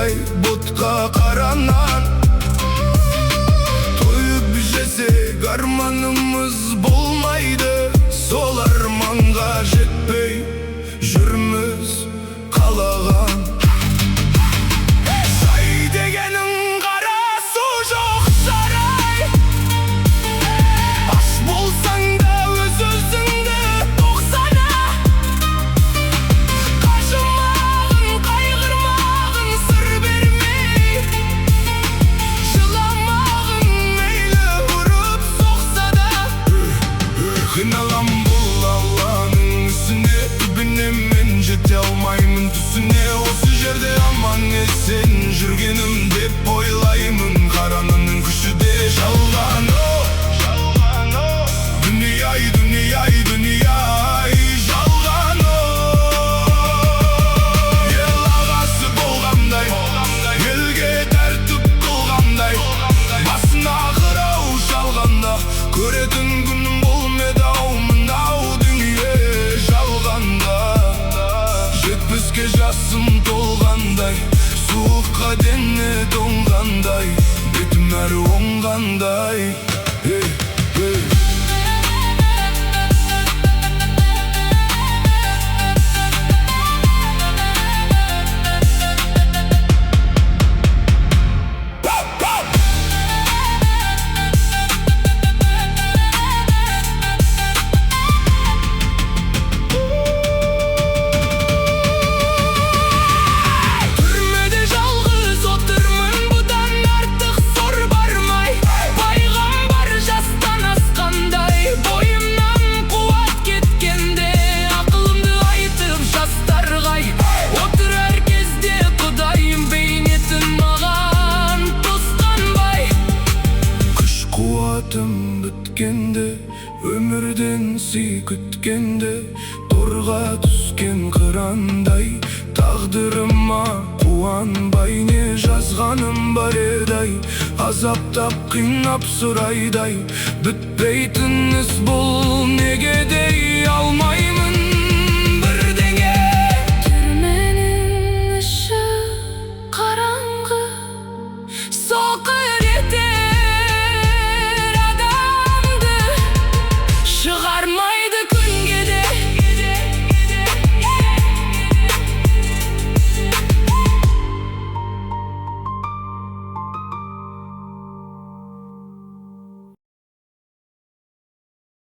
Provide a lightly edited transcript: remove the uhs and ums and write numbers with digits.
Ай ботқа қаранан тойып жесек арманымыз болмайды, сол арманға жетпей жүрміз қалаған. Сай дегенің қара су жоқ сарай, аш болсаң да өз өзіңді тоқсана. Қажымағын, қайғырмағын, сыр бермей, жыламағын, мейлі ұрып соқса да. Қиналам бұл алланың ісіне, түбіне мен жете алмаймын түсіне. Осы жерде аман есен жүргенім деп ойлаймын, қаранының күші де жалған. Дүние-ай, дүние-ай, дүние-ай, жалған. Ел ағасы болғандай, елге тәртіп қылғандай, басына қырау шалғанда көретін күнім болмеді-ау мынау дүние жалғанда. Жетпіске жасым толғандай, суыққа дене тоңғандай, бетім әрі оңғандай. Біткенде, өмірден сый күткенде, торға түскен қырандай, тағдырыма қуанбай не жазғаным бар еді-ай. Азаптап қинап сұрайдай, бітпейтін іс бұл неге дей алмай.